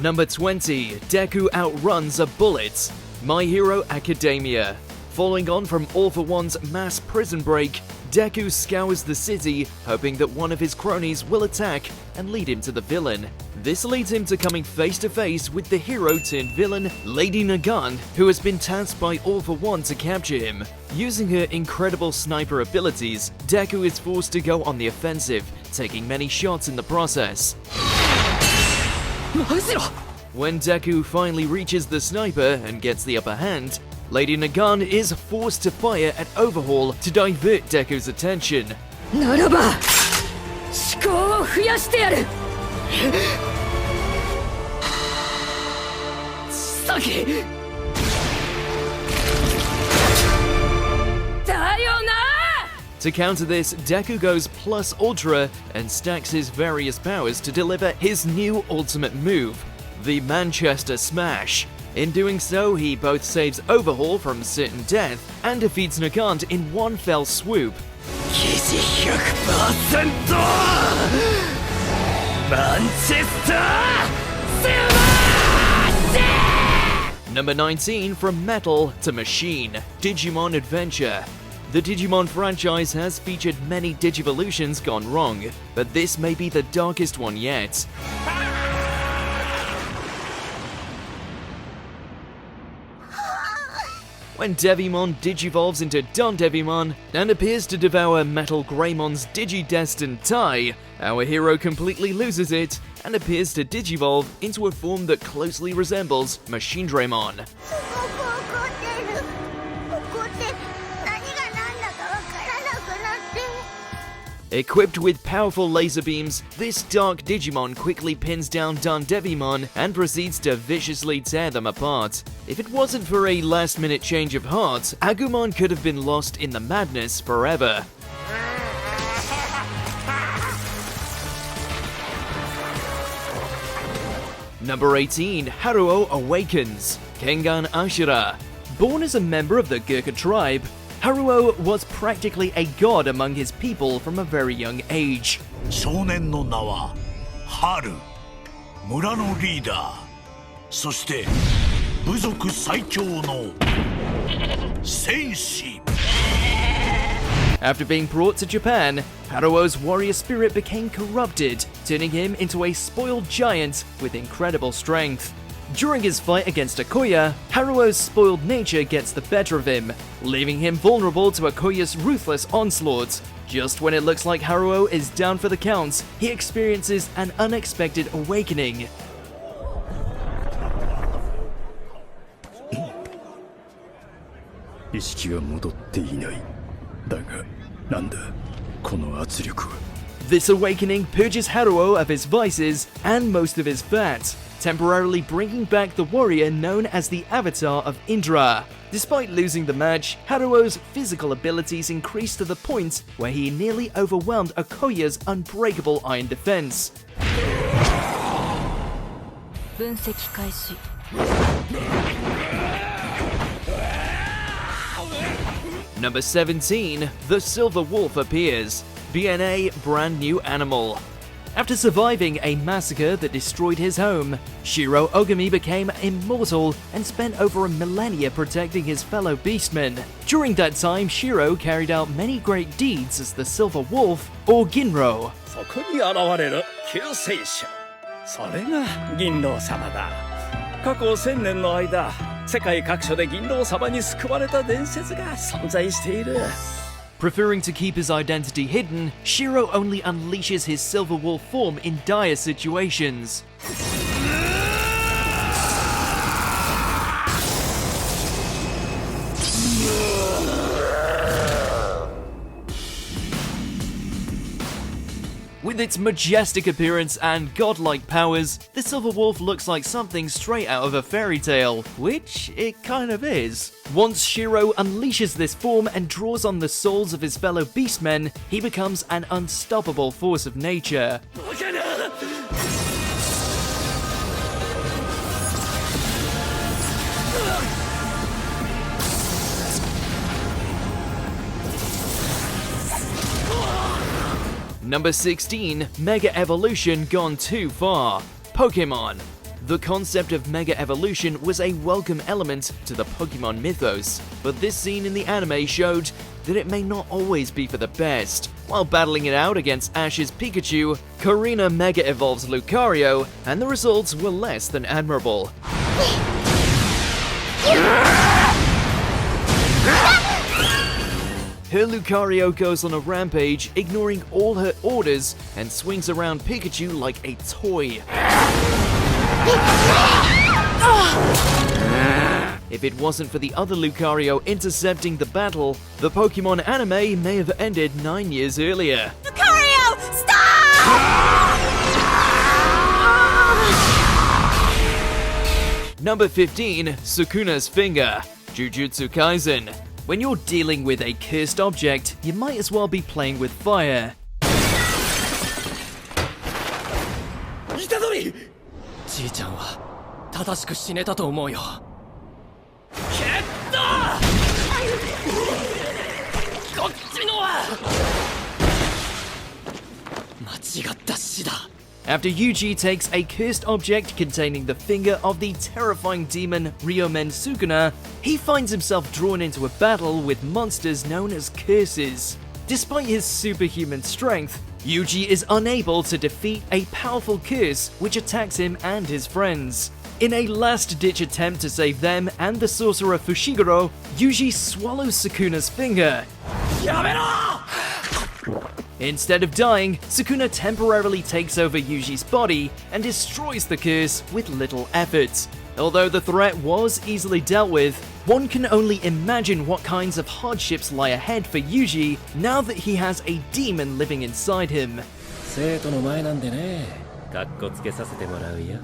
Number 20. Deku outruns a bullet. My Hero Academia. Following on from All for One's mass prison break, Deku scours the city, hoping that one of his cronies will attack and lead him to the villain. This leads him to coming face to face with the hero-turned-villain, Lady Nagant, who has been tasked by All for One to capture him. Using her incredible sniper abilities, Deku is forced to go on the offensive, taking many shots in the process. When Deku finally reaches the sniper and gets the upper hand, Lady Nagant is forced to fire at Overhaul to divert Deku's attention. To counter this, Deku goes plus ultra and stacks his various powers to deliver his new ultimate move, the Manchester Smash. In doing so, he both saves Overhaul from certain death and defeats Nagant in one fell swoop. Number 19, From Metal to Machine, Digimon Adventure. The Digimon franchise has featured many Digivolutions gone wrong, but this may be the darkest one yet. When Devimon digivolves into Don Devimon and appears to devour Metal Greymon's Digi-destined tie, our hero completely loses it and appears to digivolve into a form that closely resembles Machine Draymon. Equipped with powerful laser beams, this dark Digimon quickly pins down Don Devimon and proceeds to viciously tear them apart. If it wasn't for a last-minute change of heart, Agumon could have been lost in the madness forever. Number 18, Haruo Awakens, Kengan Ashura. Born as a member of the Gurkha tribe, Haruo was practically a god among his people from a very young age. 少年の名は春、村のリーダー、そして部族最強の戦士。 After being brought to Japan, Haruo's warrior spirit became corrupted, turning him into a spoiled giant with incredible strength. During his fight against Akoya, Haruo's spoiled nature gets the better of him, leaving him vulnerable to Akoya's ruthless onslaught. Just when it looks like Haruo is down for the count, he experiences an unexpected awakening. 意識が戻っていない。だが、なんだ、この圧力は。 This awakening purges Haruo of his vices and most of his fat, temporarily bringing back the warrior known as the Avatar of Indra. Despite losing the match, Haruo's physical abilities increased to the point where he nearly overwhelmed Okoya's unbreakable iron defense. Number 17, the Silver Wolf appears. BNA Brand New Animal. After surviving a massacre that destroyed his home, Shiro Ogami became immortal and spent over a millennia protecting his fellow beastmen. During that time, Shiro carried out many great deeds as the Silver Wolf, or Ginro. そこに現れる救世主。それが銀狼様だ。過去1000年の間、世界各所で銀狼様に救われた伝説が存在している。 Preferring to keep his identity hidden, Shiro only unleashes his Silver Wolf form in dire situations. With its majestic appearance and godlike powers, the Silver Wolf looks like something straight out of a fairy tale, which it kind of is. Once Shiro unleashes this form and draws on the souls of his fellow beastmen, he becomes an unstoppable force of nature. Number 16, Mega Evolution gone too far. Pokemon. The concept of Mega Evolution was a welcome element to the Pokemon mythos, but this scene in the anime showed that it may not always be for the best. While battling it out against Ash's Pikachu, Karina Mega Evolves Lucario, and the results were less than admirable. Her Lucario goes on a rampage, ignoring all her orders, and swings around Pikachu like a toy. If it wasn't for the other Lucario intercepting the battle, the Pokemon anime may have ended 9 years earlier. Lucario, stop! Number 15, Sukuna's Finger, Jujutsu Kaisen. When you're dealing with a cursed object, you might as well be playing with fire. じいちゃんは正しく死ねたと思うよ。決った！こっちのは間違った死だ。 After Yuji takes a cursed object containing the finger of the terrifying demon Ryomen Sukuna, he finds himself drawn into a battle with monsters known as curses. Despite his superhuman strength, Yuji is unable to defeat a powerful curse which attacks him and his friends. In a last-ditch attempt to save them and the sorcerer Fushiguro, Yuji swallows Sukuna's finger. Instead of dying, Sukuna temporarily takes over Yuji's body and destroys the curse with little effort. Although the threat was easily dealt with, one can only imagine what kinds of hardships lie ahead for Yuji now that he has a demon living inside him. 生徒の前なんでね、かっこつけさせてもらうよ。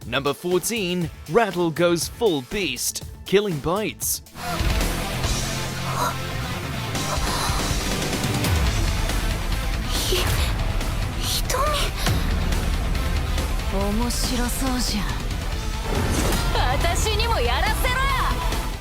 Number 14, Rattle goes full beast, killing bites. 面白そうじゃん。私にもやらせろよ。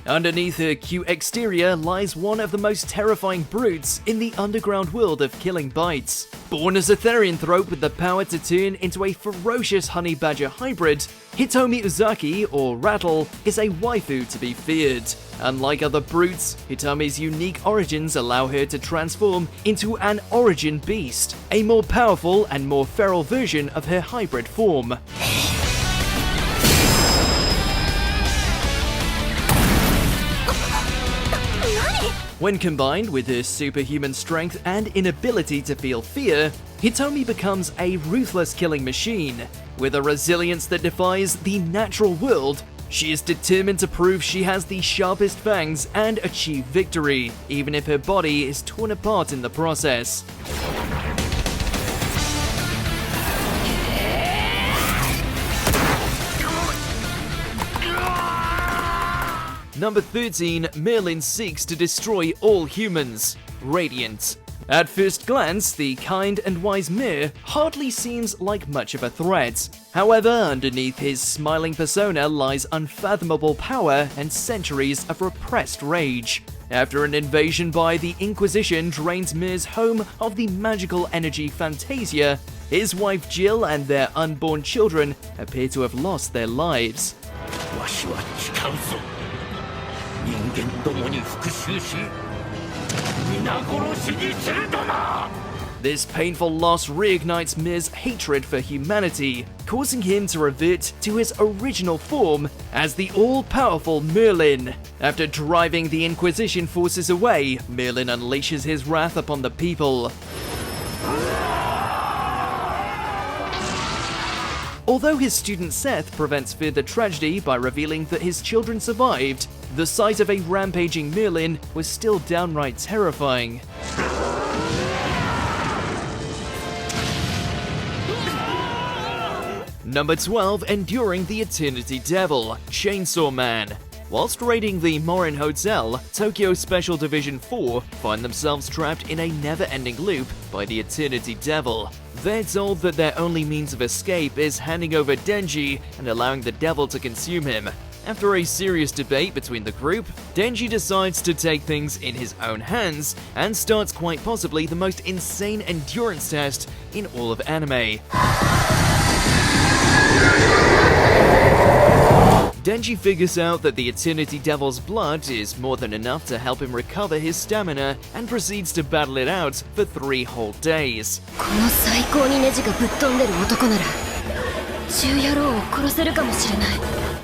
Underneath her cute exterior lies one of the most terrifying brutes in the underground world of killing bites. Born as a therianthrope with the power to turn into a ferocious honey badger hybrid, Hitomi Uzaki, or Rattle, is a waifu to be feared. Unlike other brutes, Hitomi's unique origins allow her to transform into an origin beast, a more powerful and more feral version of her hybrid form. When combined with her superhuman strength and inability to feel fear, Hitomi becomes a ruthless killing machine. With a resilience that defies the natural world, she is determined to prove she has the sharpest fangs and achieve victory, even if her body is torn apart in the process. Number 13, Merlin seeks to destroy all humans. Radiant. At first glance, the kind and wise Mir hardly seems like much of a threat. However, underneath his smiling persona lies unfathomable power and centuries of repressed rage. After an invasion by the Inquisition drains Mir's home of the magical energy Fantasia, his wife Jill and their unborn children appear to have lost their lives. わしは誓うぞ。人間どもに復讐し、皆殺しにするとな。 This painful loss reignites Mir's hatred for humanity, causing him to revert to his original form as the all-powerful Merlin. After driving the Inquisition forces away, Merlin unleashes his wrath upon the people. Although his student Seth prevents further tragedy by revealing that his children survived, the sight of a rampaging Merlin was still downright terrifying. Number 12, Enduring the Eternity Devil, Chainsaw Man. Whilst raiding the Morin Hotel, Tokyo Special Division 4 find themselves trapped in a never-ending loop by the Eternity Devil. They're told that their only means of escape is handing over Denji and allowing the devil to consume him. After a serious debate between the group, Denji decides to take things in his own hands and starts quite possibly the most insane endurance test in all of anime. Denji figures out that the Eternity Devil's blood is more than enough to help him recover his stamina and proceeds to battle it out for 3 whole days. この最高にネジがぶっ飛んでる男なら10野郎を殺せるかもしれない。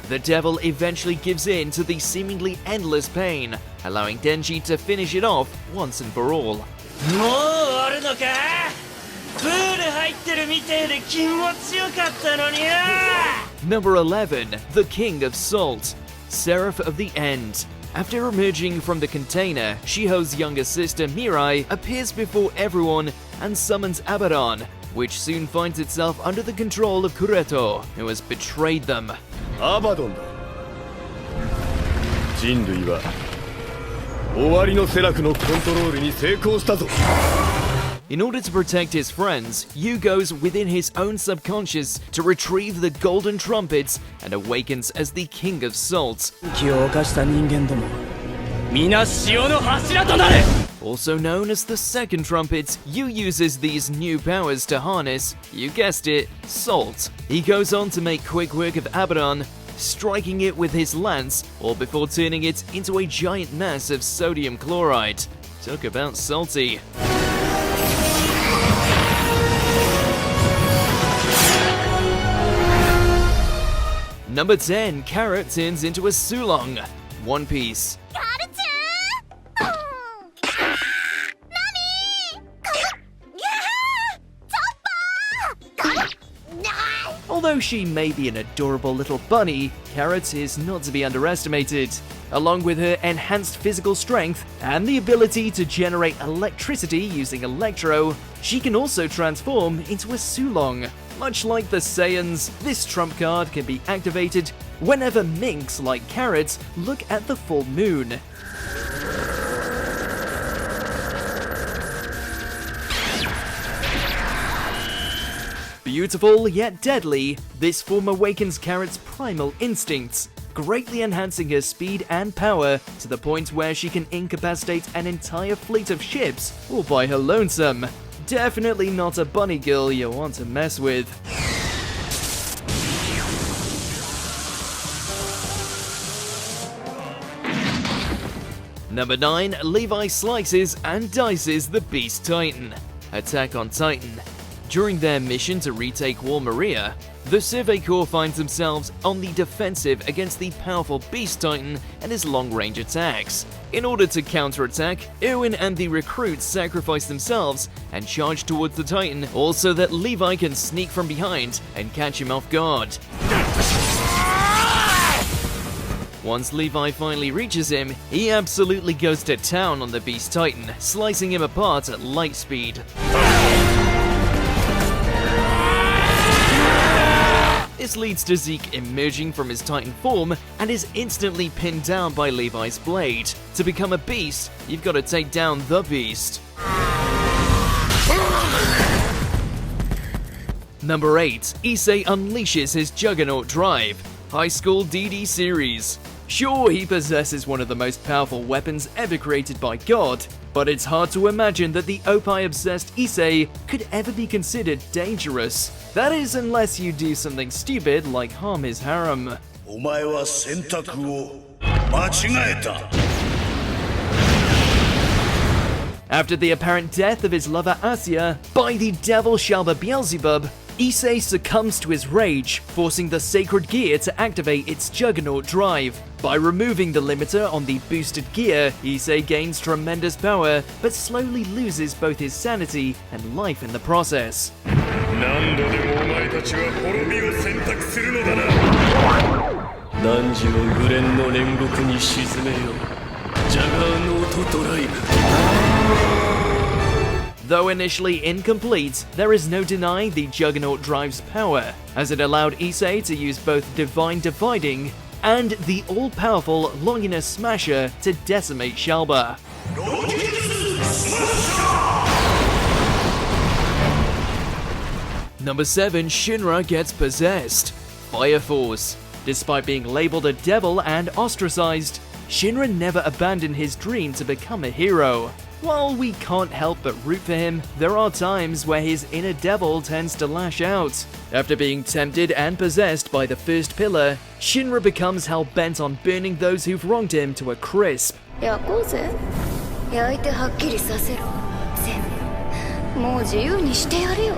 The devil eventually gives in to the seemingly endless pain, allowing Denji to finish it off once and for all. もう終わるのか？プール入ってるみてえで気持ちよかったのにな。 Number 11, the King of Salt, Seraph of the End. After emerging from the container, Shiho's younger sister Mirai appears before everyone and summons Abaddon, which soon finds itself under the control of Kureto, who has betrayed them. アバドンだ。人類は終わりのセラフのコントロールに成功したぞ。 In order to protect his friends, Yu goes within his own subconscious to retrieve the golden trumpets and awakens as the King of Salt. 気を犯した人間ども、皆潮の柱となれ。 Also known as the second trumpet, Yu uses these new powers to harness, you guessed it, salt. He goes on to make quick work of Abaddon, striking it with his lance, all before turning it into a giant mass of sodium chloride. Talk about salty. Number 10, Carrot turns into a Sulong. One Piece. Although she may be an adorable little bunny, Carrot is not to be underestimated. Along with her enhanced physical strength and the ability to generate electricity using Electro, she can also transform into a Sulong. Much like the Saiyans, this trump card can be activated whenever minks like Carrot look at the full moon. Beautiful yet deadly, this form awakens Carrot's primal instincts, greatly enhancing her speed and power to the point where she can incapacitate an entire fleet of ships all by her lonesome. Definitely not a bunny girl you want to mess with. Number 9, Levi slices and dices the Beast Titan. Attack on Titan. During their mission to retake Wall Maria, the Survey Corps finds themselves on the defensive against the powerful Beast Titan and his long-range attacks. In order to counterattack, Erwin and the recruits sacrifice themselves and charge towards the Titan, also that Levi can sneak from behind and catch him off guard. Once Levi finally reaches him, he absolutely goes to town on the Beast Titan, slicing him apart at light speed. This leads to Zeke emerging from his Titan form and is instantly pinned down by Levi's blade. To become a beast, you've got to take down the beast. Number 8, Issei unleashes his Juggernaut Drive. High School DD series. Sure, he possesses one of the most powerful weapons ever created by God, but it's hard to imagine that the Opie-obsessed Issei could ever be considered dangerous. That is, unless you do something stupid like harm his harem. お前は選択を間違えた。 After the apparent death of his lover Asya by the devil Shalba Beelzebub, Issei succumbs to his rage, forcing the sacred gear to activate its Juggernaut Drive. By removing the limiter on the boosted gear, Issei gains tremendous power, but slowly loses both his sanity and life in the process. 何度でもお前たちは滅びを選択するのだな。汝をグレンの煉獄に沈めよう。ジャガーノートドライブ。 Though initially incomplete, there is no denying the Juggernaut Drive's power, as it allowed Issei to use both Divine Dividing and the all-powerful Longinus Smasher to decimate Shalba. Number 7, Shinra gets possessed. Fire Force. Despite being labeled a devil and ostracized, Shinra never abandoned his dream to become a hero. While we can't help but root for him, there are times where his inner devil tends to lash out. After being tempted and possessed by the first pillar, Shinra becomes hell-bent on burning those who've wronged him to a crisp. 焼こうぜ。焼いてはっきりさせろ。全部。もう自由にしてやるよ。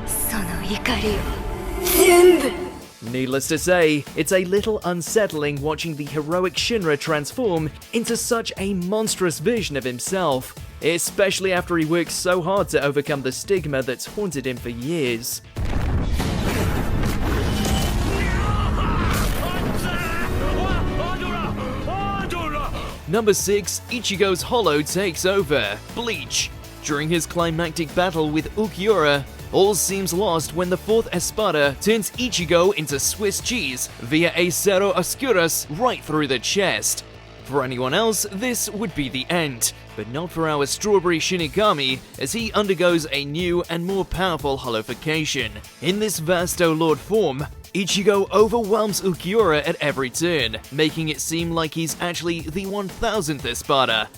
その怒りを。全部。Needless to say, it's a little unsettling watching the heroic Shinra transform into such a monstrous version of himself, especially after he worked so hard to overcome the stigma that's haunted him for years. Number 6, Ichigo's Hollow takes over, Bleach. During his climactic battle with Ulquiorra, all seems lost when the fourth Espada turns Ichigo into Swiss cheese via a Cerro Oscuras right through the chest. For anyone else, this would be the end, but not for our Strawberry Shinigami, as he undergoes a new and more powerful hollowification. In this Vasto Lord form, Ichigo overwhelms Ulquiorra at every turn, making it seem like he's actually the 1000th Espada.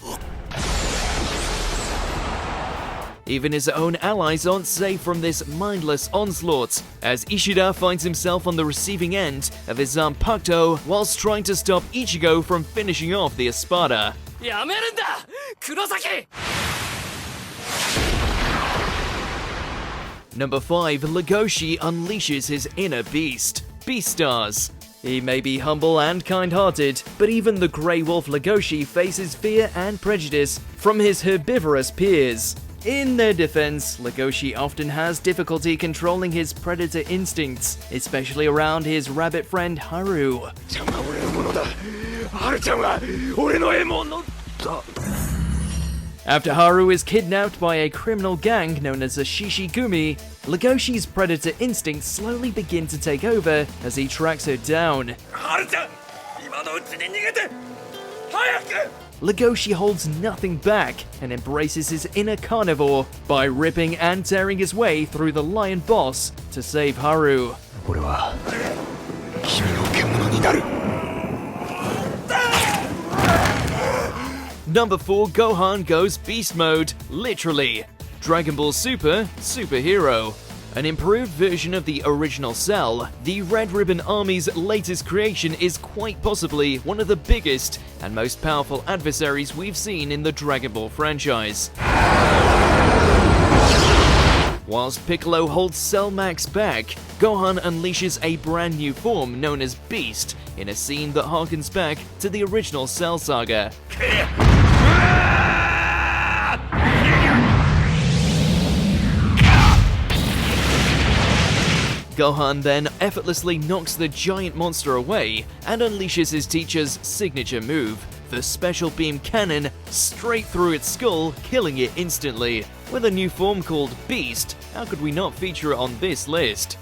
Even his own allies aren't safe from this mindless onslaught, as Ishida finds himself on the receiving end of his Zanpakuto whilst trying to stop Ichigo from finishing off the Espada. やめるんだ黒崎 Number 5, Lagoshi unleashes his inner beast, Beastars. He may be humble and kind-hearted, but even the Grey Wolf Lagoshi faces fear and prejudice from his herbivorous peers. In their defense, Lagoshi often has difficulty controlling his predator instincts, especially around his rabbit friend Haru. After Haru is kidnapped by a criminal gang known as the Shishigumi, Lagoshi's predator instincts slowly begin to take over as he tracks her down. Lagoshi holds nothing back and embraces his inner carnivore by ripping and tearing his way through the lion boss to save Haru. Number 4, Gohan goes beast mode, literally. Dragon Ball Super, superhero. An improved version of the original Cell, the Red Ribbon Army's latest creation is quite possibly one of the biggest and most powerful adversaries we've seen in the Dragon Ball franchise. Whilst Piccolo holds Cell Max back, Gohan unleashes a brand new form known as Beast in a scene that harkens back to the original Cell saga. Gohan then effortlessly knocks the giant monster away and unleashes his teacher's signature move, the Special Beam Cannon, straight through its skull, killing it instantly. With a new form called Beast, how could we not feature it on this list?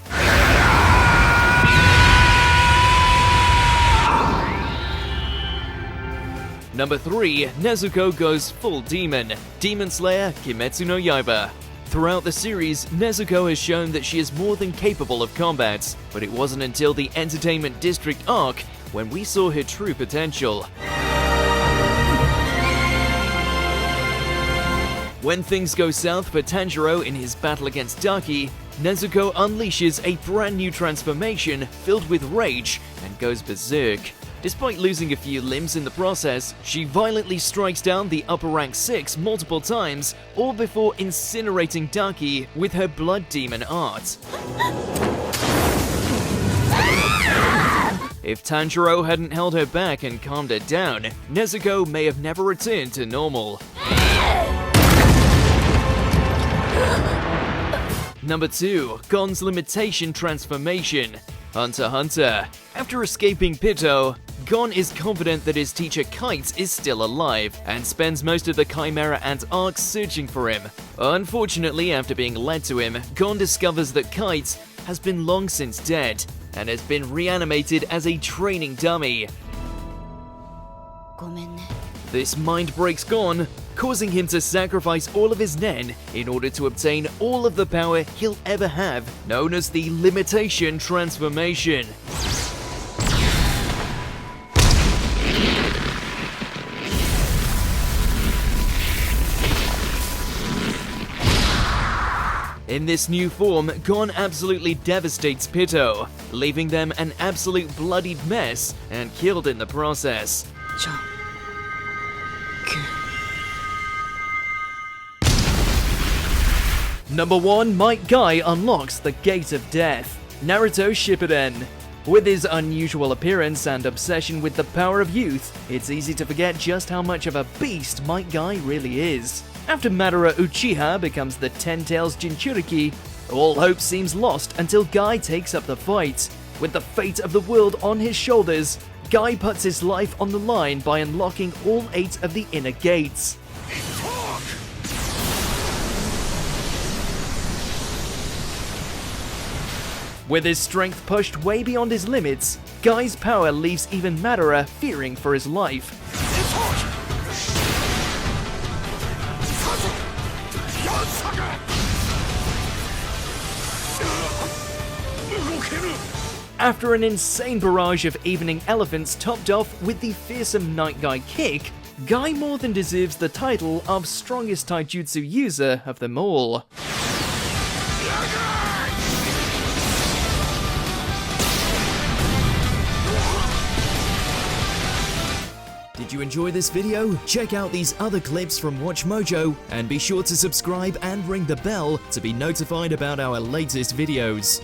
Number 3, Nezuko goes full demon, Demon Slayer Kimetsu no Yaiba. Throughout the series, Nezuko has shown that she is more than capable of combat, but it wasn't until the Entertainment District arc when we saw her true potential. When things go south for Tanjiro in his battle against Daki, Nezuko unleashes a brand new transformation filled with rage and goes berserk. Despite losing a few limbs in the process, she violently strikes down the upper rank 6 multiple times, all before incinerating Daki with her blood demon art. If Tanjiro hadn't held her back and calmed her down, Nezuko may have never returned to normal. Number 2, Gon's Limitation Transformation, Hunter x Hunter. After escaping Pitto, Gon is confident that his teacher Kite is still alive, and spends most of the Chimera Ant arc searching for him. Unfortunately, after being led to him, Gon discovers that Kite has been long since dead, and has been reanimated as a training dummy. This mind breaks Gon, causing him to sacrifice all of his Nen in order to obtain all of the power he'll ever have, known as the Limitation Transformation. In this new form, Gon absolutely devastates Pito, leaving them an absolute bloodied mess and killed in the process. Number 1, Might Guy unlocks the Gate of Death. Naruto Shippuden. With his unusual appearance and obsession with the power of youth, it's easy to forget just how much of a beast Might Guy really is. After Madara Uchiha becomes the Ten Tails Jinchuriki, all hope seems lost until Guy takes up the fight. With the fate of the world on his shoulders, Guy puts his life on the line by unlocking all 8 of the inner gates. With his strength pushed way beyond his limits, Guy's power leaves even Madara fearing for his life. After an insane barrage of evening elephants topped off with the fearsome Night Guy kick, Guy more than deserves the title of strongest taijutsu user of them all. Did you enjoy this video? Check out these other clips from WatchMojo and be sure to subscribe and ring the bell to be notified about our latest videos.